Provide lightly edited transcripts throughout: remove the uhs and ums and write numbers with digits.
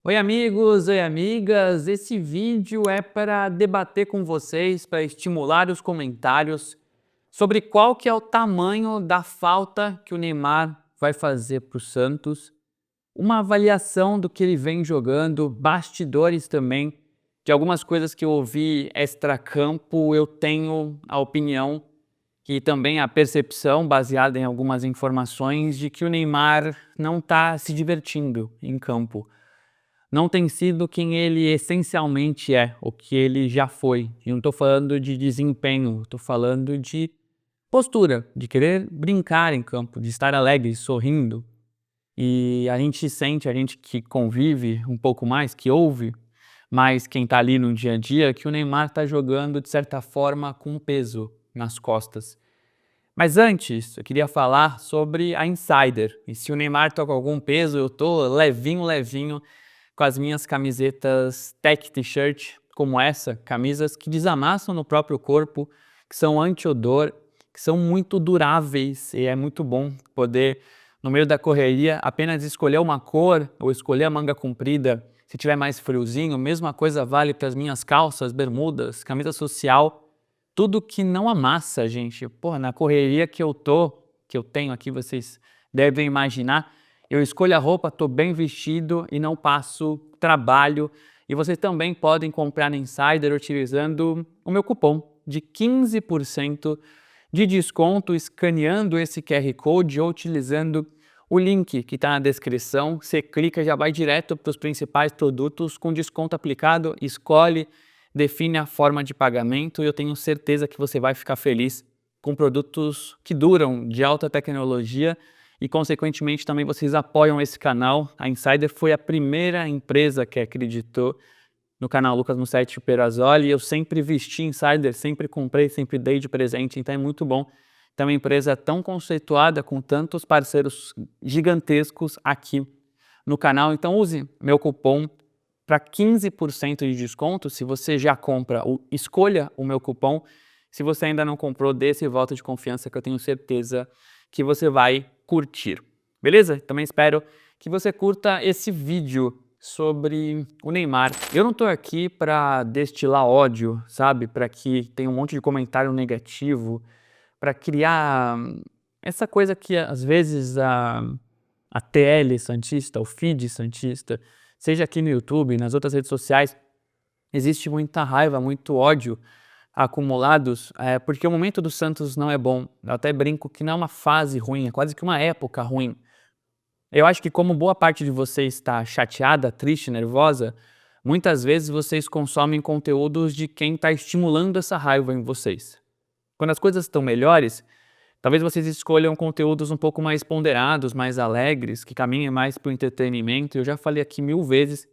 Oi amigos, oi amigas, esse vídeo é para debater com vocês, para estimular os comentários sobre qual que é o tamanho da falta que o Neymar vai fazer para o Santos, uma avaliação do que ele vem jogando, bastidores também, de algumas coisas que eu ouvi extracampo, eu tenho a opinião e também a percepção baseada em algumas informações de que o Neymar não está se divertindo em campo. Não tem sido quem ele essencialmente é, o que ele já foi. E não estou falando de desempenho, estou falando de postura, de querer brincar em campo, de estar alegre, sorrindo. E a gente sente, a gente que convive um pouco mais, que ouve mais quem está ali no dia a dia, que o Neymar está jogando de certa forma com peso nas costas. Mas antes, eu queria falar sobre a Insider. E se o Neymar está com algum peso, eu estou levinho, levinho, com as minhas camisetas Tech T-shirt, como essa, camisas que desamassam no próprio corpo, que são anti-odor, que são muito duráveis e é muito bom poder, no meio da correria, apenas escolher uma cor ou escolher a manga comprida se tiver mais friozinho. Mesma coisa vale para as minhas calças, bermudas, camisa social, tudo que não amassa, gente. Pô, na correria que eu tenho aqui, vocês devem imaginar, eu escolho a roupa, estou bem vestido e não passo trabalho. E vocês também podem comprar na Insider utilizando o meu cupom de 15% de desconto, escaneando esse QR Code ou utilizando o link que está na descrição. Você clica, já vai direto para os principais produtos com desconto aplicado, escolhe, define a forma de pagamento e eu tenho certeza que você vai ficar feliz com produtos que duram, de alta tecnologia, e consequentemente também vocês apoiam esse canal. A Insider foi a primeira empresa que acreditou no canal Lucas Mussetti e Perazzoli, e eu sempre vesti Insider, sempre comprei, sempre dei de presente, então é muito bom ter uma empresa tão conceituada, com tantos parceiros gigantescos aqui no canal. Então use meu cupom para 15% de desconto. Se você já compra, escolha o meu cupom. Se você ainda não comprou, dê esse voto de confiança que eu tenho certeza que você vai curtir. Beleza? Também espero que você curta esse vídeo sobre o Neymar. Eu não estou aqui para destilar ódio, sabe? Para que tenha um monte de comentário negativo, para criar essa coisa que às vezes a TL santista, o feed santista, seja aqui no YouTube, nas outras redes sociais, existe muita raiva, muito ódio acumulados, porque o momento do Santos não é bom. Eu até brinco que não é uma fase ruim, é quase que uma época ruim. Eu acho que como boa parte de vocês está chateada, triste, nervosa, muitas vezes vocês consomem conteúdos de quem está estimulando essa raiva em vocês. Quando as coisas estão melhores, talvez vocês escolham conteúdos um pouco mais ponderados, mais alegres, que caminhem mais para o entretenimento. Eu já falei aqui 1000 vezes,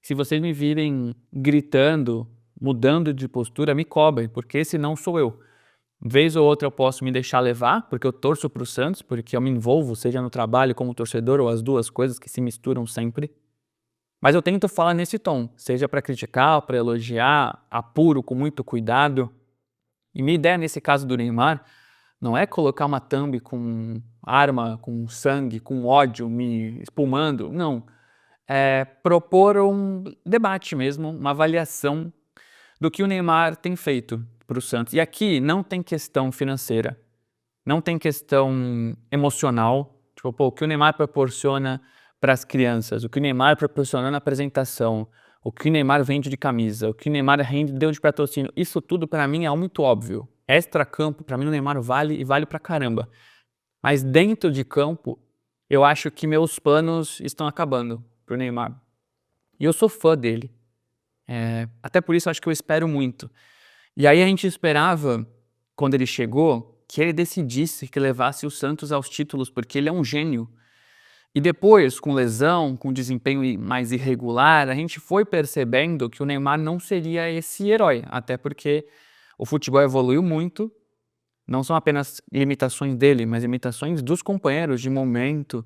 se vocês me virem gritando, mudando de postura, me cobrem, porque esse não sou eu. Vez ou outra eu posso me deixar levar, porque eu torço para o Santos, porque eu me envolvo, seja no trabalho como torcedor ou as duas coisas que se misturam sempre. Mas eu tento falar nesse tom, seja para criticar, para elogiar, apuro com muito cuidado. E minha ideia nesse caso do Neymar não é colocar uma thumb com arma, com sangue, com ódio me espumando, não. É propor um debate mesmo, uma avaliação do que o Neymar tem feito para o Santos. E aqui não tem questão financeira, não tem questão emocional, tipo, pô, o que o Neymar proporciona para as crianças, o que o Neymar proporcionou na apresentação, o que o Neymar vende de camisa, o que o Neymar deu de patrocínio, isso tudo para mim é muito óbvio. Extra-campo, para mim o Neymar vale e vale pra caramba. Mas dentro de campo, eu acho que meus planos estão acabando pro Neymar. E eu sou fã dele. Até por isso eu acho que eu espero muito. E aí a gente esperava, quando ele chegou, que ele decidisse, que levasse o Santos aos títulos, porque ele é um gênio. E depois, com lesão, com desempenho mais irregular, a gente foi percebendo que o Neymar não seria esse herói, até porque o futebol evoluiu muito, não são apenas limitações dele, mas limitações dos companheiros de momento.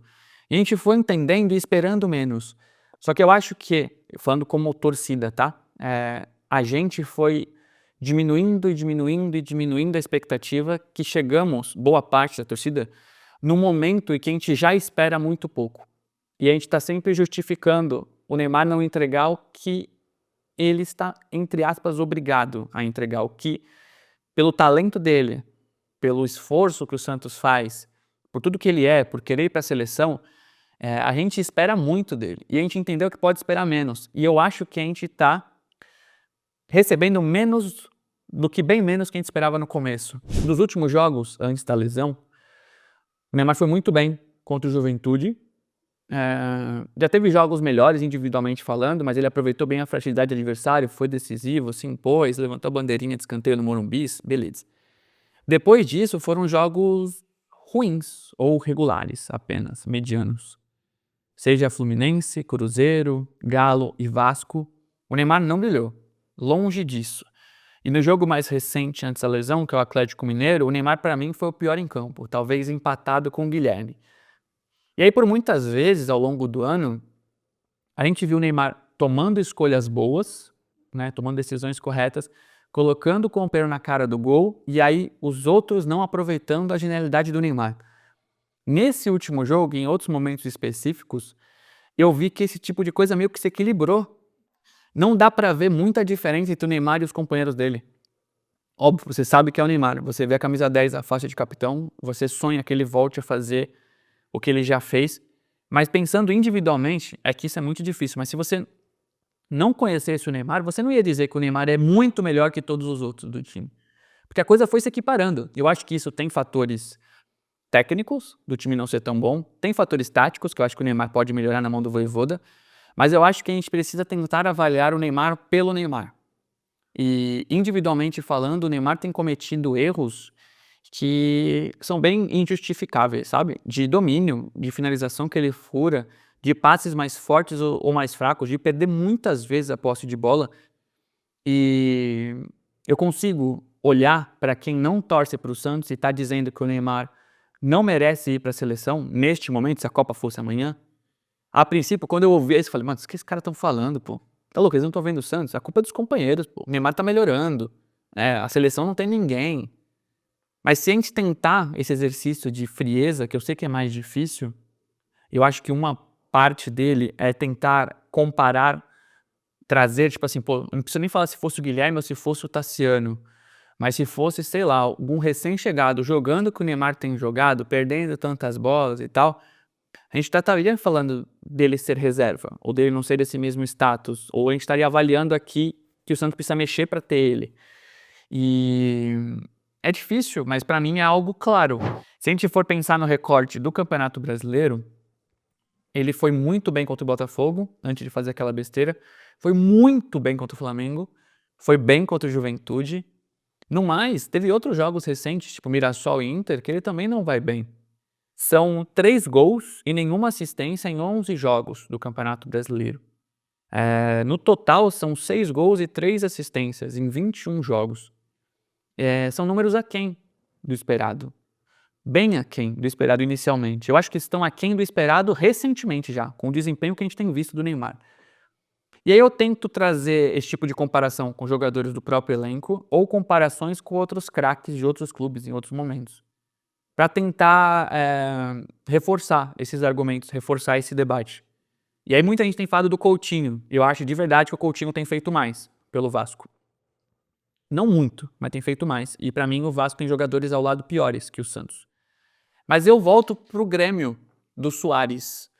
E a gente foi entendendo e esperando menos. Só que eu acho que, falando como torcida, tá? A gente foi diminuindo e diminuindo e diminuindo a expectativa, que chegamos, boa parte da torcida, no momento em que a gente já espera muito pouco. E a gente está sempre justificando o Neymar não entregar o que ele está, entre aspas, obrigado a entregar, o que, pelo talento dele, pelo esforço que o Santos faz, por tudo que ele é, por querer ir para a seleção, a gente espera muito dele. E a gente entendeu que pode esperar menos. E eu acho que a gente está recebendo menos do que bem menos que a gente esperava no começo. Nos últimos jogos, antes da lesão, o Neymar foi muito bem contra o Juventude. Já teve jogos melhores individualmente falando, mas ele aproveitou bem a fragilidade do adversário, foi decisivo, se impôs, levantou a bandeirinha de escanteio no Morumbi, beleza. Depois disso foram jogos ruins ou regulares apenas, medianos. Seja Fluminense, Cruzeiro, Galo e Vasco, o Neymar não brilhou, longe disso. E no jogo mais recente antes da lesão, que é o Atlético Mineiro, o Neymar para mim foi o pior em campo, talvez empatado com o Guilherme. E aí por muitas vezes ao longo do ano, a gente viu o Neymar tomando escolhas boas, né, tomando decisões corretas, colocando o companheiro na cara do gol e aí os outros não aproveitando a genialidade do Neymar. Nesse último jogo, em outros momentos específicos, eu vi que esse tipo de coisa meio que se equilibrou. Não dá pra ver muita diferença entre o Neymar e os companheiros dele. Óbvio, você sabe que é o Neymar, você vê a camisa 10, a faixa de capitão, você sonha que ele volte a fazer o que ele já fez, mas pensando individualmente, é que isso é muito difícil, mas se você não conhecesse o Neymar, você não ia dizer que o Neymar é muito melhor que todos os outros do time. Porque a coisa foi se equiparando. Eu acho que isso tem fatores técnicos, do time não ser tão bom, tem fatores táticos, que eu acho que o Neymar pode melhorar na mão do Vojvoda, mas eu acho que a gente precisa tentar avaliar o Neymar pelo Neymar. E individualmente falando, o Neymar tem cometido erros que são bem injustificáveis, sabe? De domínio, de finalização que ele fura, de passes mais fortes ou mais fracos, de perder muitas vezes a posse de bola. E eu consigo olhar para quem não torce para o Santos e está dizendo que o Neymar não merece ir para a seleção neste momento, se a Copa fosse amanhã. A princípio, quando eu ouvi isso, eu falei, mano, o que esses caras estão falando, pô? Tá louco, eles não estão vendo o Santos? A culpa é dos companheiros, pô. O Neymar tá melhorando, a seleção não tem ninguém. Mas se a gente tentar esse exercício de frieza, que eu sei que é mais difícil, eu acho que uma parte dele é tentar comparar, trazer, tipo assim, pô, não precisa nem falar se fosse o Guilherme ou se fosse o Tassiano, mas se fosse, sei lá, algum recém-chegado jogando que o Neymar tem jogado, perdendo tantas bolas e tal, a gente estaria falando dele ser reserva, ou dele não ser desse mesmo status, ou a gente estaria avaliando aqui que o Santos precisa mexer para ter ele. E é difícil, mas para mim é algo claro. Se a gente for pensar no recorte do Campeonato Brasileiro, ele foi muito bem contra o Botafogo, antes de fazer aquela besteira, foi muito bem contra o Flamengo, foi bem contra o Juventude. No mais, teve outros jogos recentes, tipo Mirassol e Inter, que ele também não vai bem. São 3 gols e nenhuma assistência em 11 jogos do Campeonato Brasileiro. No total, são 6 gols e 3 assistências em 21 jogos. São números aquém do esperado. Bem aquém do esperado inicialmente. Eu acho que estão aquém do esperado recentemente já, com o desempenho que a gente tem visto do Neymar. E aí eu tento trazer esse tipo de comparação com jogadores do próprio elenco ou comparações com outros craques de outros clubes em outros momentos, para tentar reforçar esses argumentos, reforçar esse debate. E aí muita gente tem falado do Coutinho. Eu acho de verdade que o Coutinho tem feito mais pelo Vasco. Não muito, mas tem feito mais. E para mim o Vasco tem jogadores ao lado piores que o Santos. Mas eu volto pro Grêmio do Soares.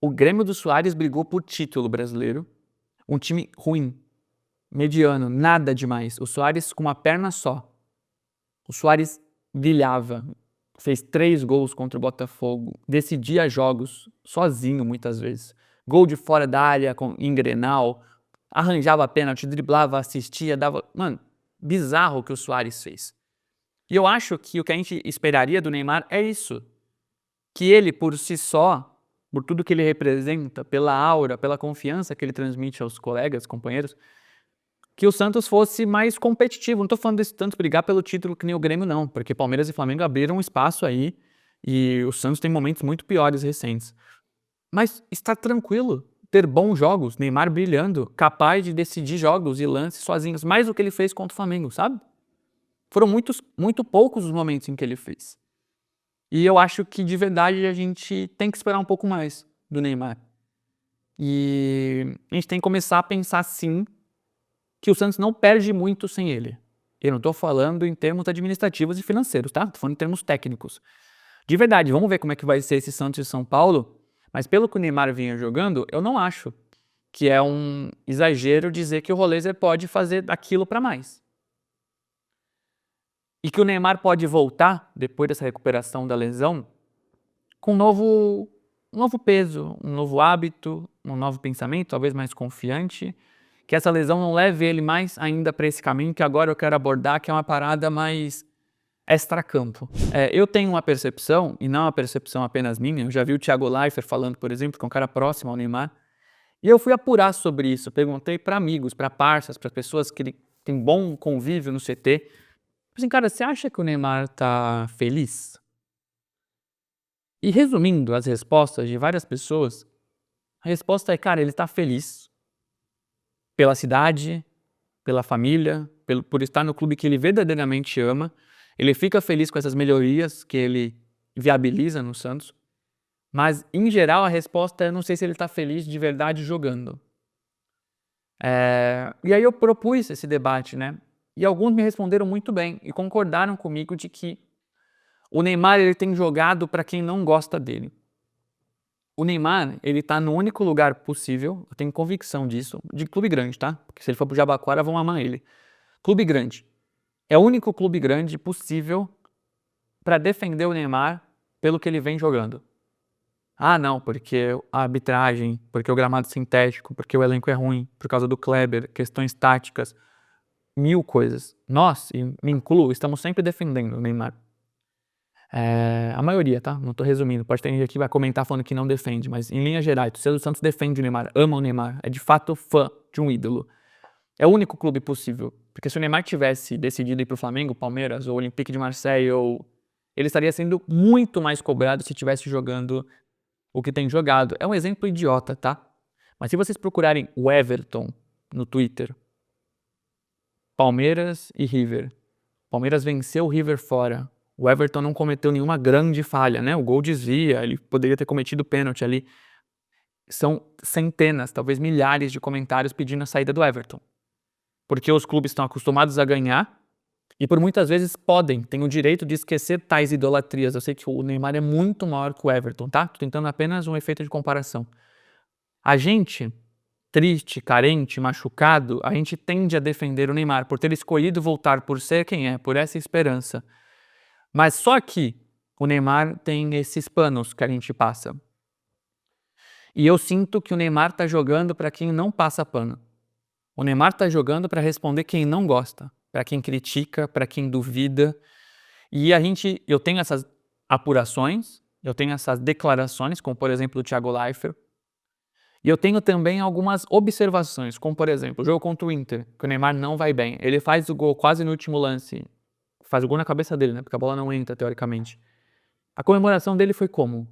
O Grêmio do Soares brigou por título brasileiro. Um time ruim, mediano, nada demais. O Soares com uma perna só. O Soares brilhava. Fez 3 gols contra o Botafogo. Decidia jogos sozinho muitas vezes. Gol de fora da área em Grenal. Arranjava pênalti, driblava, assistia, dava... Mano, bizarro o que o Soares fez. E eu acho que o que a gente esperaria do Neymar é isso. Que ele, por si só, por tudo que ele representa, pela aura, pela confiança que ele transmite aos colegas, companheiros, que o Santos fosse mais competitivo. Não tô falando desse tanto brigar pelo título que nem o Grêmio, não. Porque Palmeiras e Flamengo abriram um espaço aí e o Santos tem momentos muito piores recentes. Mas está tranquilo ter bons jogos, Neymar brilhando, capaz de decidir jogos e lances sozinhos, mais do que ele fez contra o Flamengo, sabe? Foram muito poucos os momentos em que ele fez. E eu acho que de verdade a gente tem que esperar um pouco mais do Neymar. E a gente tem que começar a pensar sim que o Santos não perde muito sem ele. Eu não tô falando em termos administrativos e financeiros, tá? Tô falando em termos técnicos. De verdade, vamos ver como é que vai ser esse Santos e São Paulo, mas pelo que o Neymar vinha jogando, eu não acho que é um exagero dizer que o Roleiser pode fazer aquilo para mais. E que o Neymar pode voltar, depois dessa recuperação da lesão, com um novo peso, um novo hábito, um novo pensamento, talvez mais confiante, que essa lesão não leve ele mais ainda para esse caminho que agora eu quero abordar, que é uma parada mais extracampo. Eu tenho uma percepção, e não uma percepção apenas minha, eu já vi o Thiago Leifert falando, por exemplo, que é um cara próximo ao Neymar, e eu fui apurar sobre isso, perguntei para amigos, para parças, para pessoas que têm bom convívio no CT, assim, cara, você acha que o Neymar tá feliz? E resumindo as respostas de várias pessoas, a resposta é, cara, ele tá feliz pela cidade, pela família, por estar no clube que ele verdadeiramente ama. Ele fica feliz com essas melhorias que ele viabiliza no Santos. Mas, em geral, a resposta é não sei se ele tá feliz de verdade jogando. E aí eu propus esse debate, né? E alguns me responderam muito bem e concordaram comigo de que o Neymar ele tem jogado para quem não gosta dele. O Neymar, ele tá no único lugar possível, eu tenho convicção disso, de clube grande, tá? Porque se ele for pro Jabaquara, vão amar ele. Clube grande. É o único clube grande possível para defender o Neymar pelo que ele vem jogando. Ah, não, porque a arbitragem, porque o gramado sintético, porque o elenco é ruim, por causa do Kleber, questões táticas, mil coisas. Nós, e me incluo, estamos sempre defendendo o Neymar. A maioria, tá? Não tô resumindo. Pode ter gente aqui que vai comentar falando que não defende, mas em linhas gerais, o torcedor do Santos defende o Neymar, ama o Neymar, é de fato fã de um ídolo. É o único clube possível. Porque se o Neymar tivesse decidido ir pro Flamengo, Palmeiras ou Olympique de Marseille, ele estaria sendo muito mais cobrado se estivesse jogando o que tem jogado. É um exemplo idiota, tá? Mas se vocês procurarem o Everton no Twitter, Palmeiras e River. Palmeiras venceu o River fora. O Everton não cometeu nenhuma grande falha, né? O gol desvia, ele poderia ter cometido pênalti ali. São centenas, talvez milhares de comentários pedindo a saída do Everton. Porque os clubes estão acostumados a ganhar e por muitas vezes têm o direito de esquecer tais idolatrias. Eu sei que o Neymar é muito maior que o Everton, tá? Tô tentando apenas um efeito de comparação. A gente, triste, carente, machucado, a gente tende a defender o Neymar por ter escolhido voltar, por ser quem é, por essa esperança. Mas só que o Neymar tem esses panos que a gente passa. E eu sinto que o Neymar tá jogando para quem não passa pano. O Neymar tá jogando para responder quem não gosta, para quem critica, para quem duvida. E eu tenho essas apurações, eu tenho essas declarações, como por exemplo do Thiago Leifert. E eu tenho também algumas observações, como por exemplo, o jogo contra o Inter, que o Neymar não vai bem. Ele faz o gol quase no último lance. Faz o gol na cabeça dele, né? Porque a bola não entra, teoricamente. A comemoração dele foi como?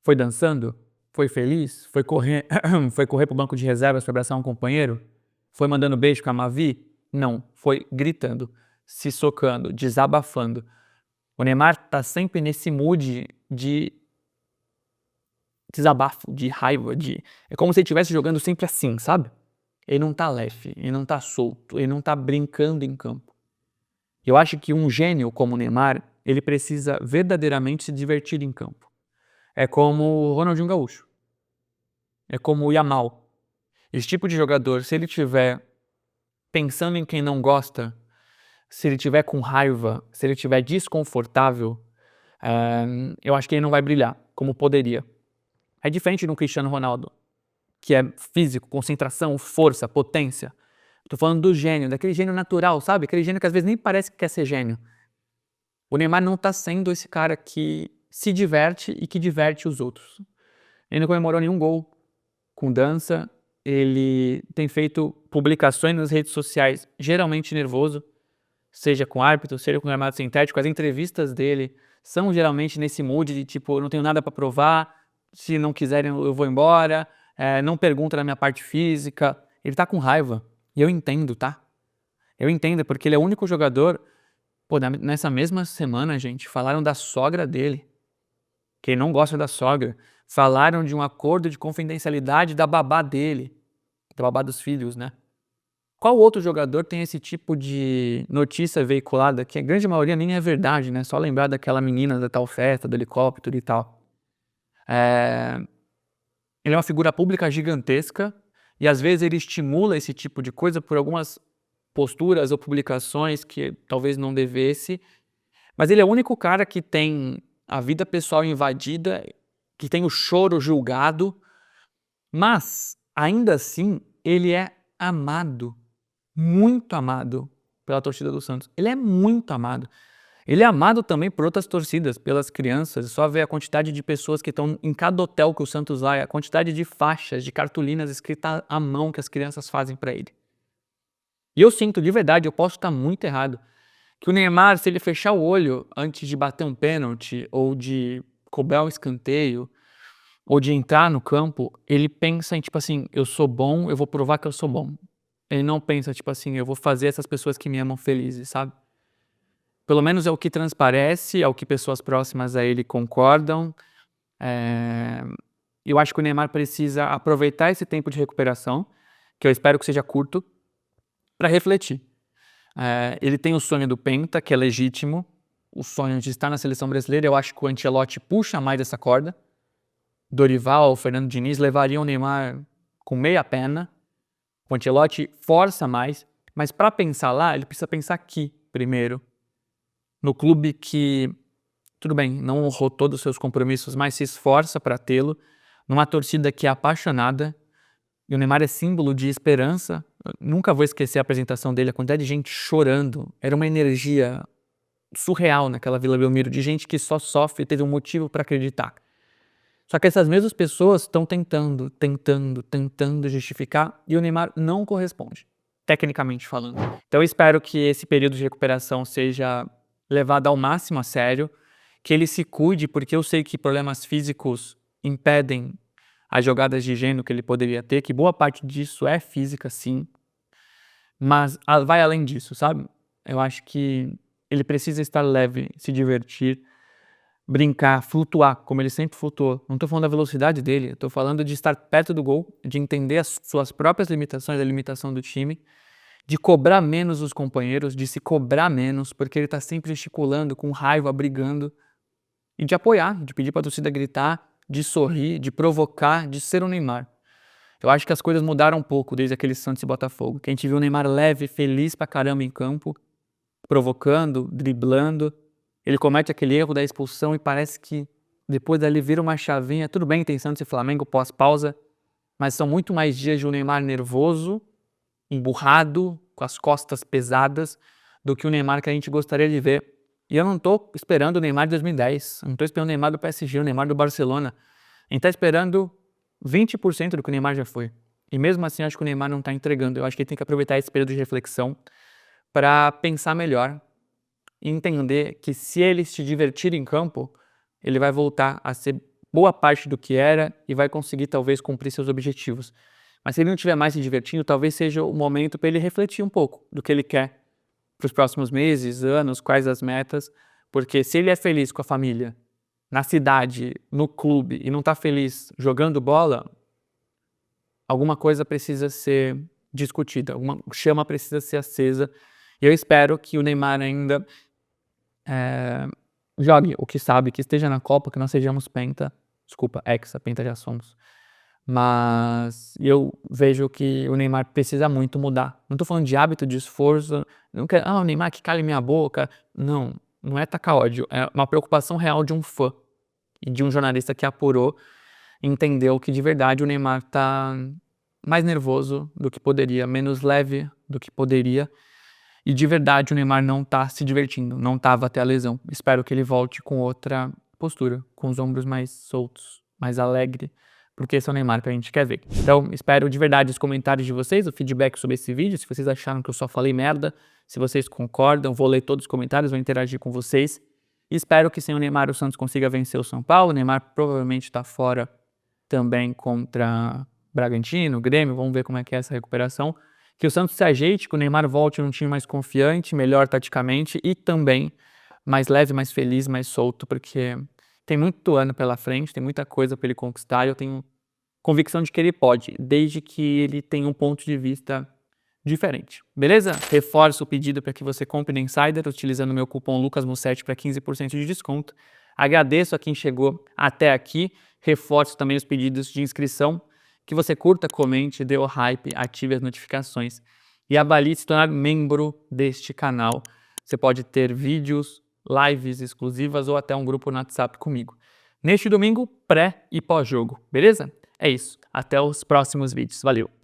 Foi dançando? Foi feliz? Foi correr, foi correr pro banco de reservas para abraçar um companheiro? Foi mandando beijo com a Mavi? Não. Foi gritando, se socando, desabafando. O Neymar tá sempre nesse mood de desabafo, de raiva, é como se ele estivesse jogando sempre assim, sabe? Ele não tá leve, ele não tá solto, ele não tá brincando em campo. Eu acho que um gênio como o Neymar, ele precisa verdadeiramente se divertir em campo. É como o Ronaldinho Gaúcho. É como o Yamal. Esse tipo de jogador, se ele estiver pensando em quem não gosta, se ele estiver com raiva, se ele estiver desconfortável, eu acho que ele não vai brilhar como poderia. É diferente do Cristiano Ronaldo, que é físico, concentração, força, potência. Tô falando do gênio, daquele gênio natural, sabe? Aquele gênio que às vezes nem parece que quer ser gênio. O Neymar não tá sendo esse cara que se diverte e que diverte os outros. Ele não comemorou nenhum gol com dança, ele tem feito publicações nas redes sociais geralmente nervoso, seja com árbitro, seja com gramado sintético. As entrevistas dele são geralmente nesse mood de tipo, eu não tenho nada pra provar, se não quiserem eu vou embora, não pergunta da minha parte física. Ele tá com raiva, e eu entendo, tá? Eu entendo, porque ele é o único jogador. Pô, nessa mesma semana, gente, falaram da sogra dele, que ele não gosta da sogra. Falaram de um acordo de confidencialidade da babá dele, da babá dos filhos, né? Qual outro jogador tem esse tipo de notícia veiculada, que a grande maioria nem é verdade, né? Só lembrar daquela menina da tal festa, do helicóptero e tal. Ele é uma figura pública gigantesca e às vezes ele estimula esse tipo de coisa por algumas posturas ou publicações que talvez não devesse, mas ele é o único cara que tem a vida pessoal invadida, que tem o choro julgado, mas ainda assim ele é amado, muito amado pela torcida do Santos. Ele é muito amado. Ele é amado também por outras torcidas, pelas crianças. É só ver a quantidade de pessoas que estão em cada hotel que o Santos vai, a quantidade de faixas, de cartolinas escritas à mão que as crianças fazem para ele. E eu sinto, de verdade, eu posso estar muito errado, que o Neymar, se ele fechar o olho antes de bater um pênalti, ou de cobrar um escanteio, ou de entrar no campo, ele pensa em tipo assim, eu sou bom, eu vou provar que eu sou bom. Ele não pensa tipo assim, eu vou fazer essas pessoas que me amam felizes, sabe? Pelo menos é o que transparece, é o que pessoas próximas a ele concordam. Eu acho que o Neymar precisa aproveitar esse tempo de recuperação, que eu espero que seja curto, para refletir. Ele tem o sonho do Penta, que é legítimo, o sonho de estar na seleção brasileira. Eu acho que o Ancelotti puxa mais essa corda. Dorival, o Fernando Diniz levariam o Neymar com meia pena. O Ancelotti força mais, mas para pensar lá, ele precisa pensar aqui primeiro. No clube que, tudo bem, não honrou todos os seus compromissos, mas se esforça para tê-lo, numa torcida que é apaixonada, e o Neymar é símbolo de esperança. Eu nunca vou esquecer a apresentação dele, a quantidade de gente chorando, era uma energia surreal naquela Vila Belmiro, de gente que só sofre e teve um motivo para acreditar. Só que essas mesmas pessoas estão tentando justificar, e o Neymar não corresponde, tecnicamente falando. Então eu espero que esse período de recuperação seja levado ao máximo a sério, que ele se cuide, porque eu sei que problemas físicos impedem as jogadas de gênio que ele poderia ter, que boa parte disso é física, sim, mas vai além disso, sabe? Eu acho que ele precisa estar leve, se divertir, brincar, flutuar, como ele sempre flutuou. Não tô falando da velocidade dele, eu tô falando de estar perto do gol, de entender as suas próprias limitações, a limitação do time, de cobrar menos os companheiros, de se cobrar menos, porque ele tá sempre gesticulando, com raiva, brigando, e de apoiar, de pedir pra torcida gritar, de sorrir, de provocar, de ser o Neymar. Eu acho que as coisas mudaram um pouco desde aquele Santos e Botafogo, que a gente viu o Neymar leve, feliz pra caramba em campo, provocando, driblando. Ele comete aquele erro da expulsão e parece que depois dali vira uma chavinha. Tudo bem, tem Santos e Flamengo pós-pausa, mas são muito mais dias de um Neymar nervoso, emburrado, com as costas pesadas, do que o Neymar que a gente gostaria de ver. E eu não tô esperando o Neymar de 2010, eu não tô esperando o Neymar do PSG, o Neymar do Barcelona. A gente tá esperando 20% do que o Neymar já foi. E mesmo assim, eu acho que o Neymar não tá entregando. Eu acho que ele tem que aproveitar esse período de reflexão para pensar melhor e entender que se ele se divertir em campo, ele vai voltar a ser boa parte do que era e vai conseguir talvez cumprir seus objetivos. Mas se ele não estiver mais se divertindo, talvez seja o momento para ele refletir um pouco do que ele quer para os próximos meses, anos, quais as metas, porque se ele é feliz com a família, na cidade, no clube, e não está feliz jogando bola, alguma coisa precisa ser discutida, alguma chama precisa ser acesa. E eu espero que o Neymar ainda jogue o que sabe, que esteja na Copa, que nós sejamos penta. Desculpa, hexa, penta já somos. Mas eu vejo que o Neymar precisa muito mudar. Não tô falando de hábito, de esforço. Não quero, o Neymar que cale minha boca. Não, não é tacar ódio. É uma preocupação real de um fã e de um jornalista que apurou e entendeu que de verdade o Neymar tá mais nervoso do que poderia, menos leve do que poderia. E de verdade o Neymar não tá se divertindo, não tava até a lesão. Espero que ele volte com outra postura, com os ombros mais soltos, mais alegre, porque esse é o Neymar que a gente quer ver. Então, espero de verdade os comentários de vocês, o feedback sobre esse vídeo, se vocês acharam que eu só falei merda, se vocês concordam, vou ler todos os comentários, vou interagir com vocês. E espero que sem o Neymar o Santos consiga vencer o São Paulo. O Neymar provavelmente tá fora também contra Bragantino, Grêmio, vamos ver como é que é essa recuperação. Que o Santos se ajeite, que o Neymar volte num time mais confiante, melhor taticamente e também mais leve, mais feliz, mais solto, porque Tem muito ano pela frente, tem muita coisa para ele conquistar e eu tenho convicção de que ele pode, desde que ele tenha um ponto de vista diferente. Beleza? Reforço o pedido para que você compre no Insider utilizando o meu cupom LUCASMUSSETI para 15% de desconto. Agradeço a quem chegou até aqui. Reforço também os pedidos de inscrição. Que você curta, comente, dê o hype, ative as notificações e avalie se tornar membro deste canal. Você pode ter vídeos, lives exclusivas ou até um grupo no WhatsApp comigo. Neste domingo, pré e pós-jogo, beleza? É isso. Até os próximos vídeos. Valeu!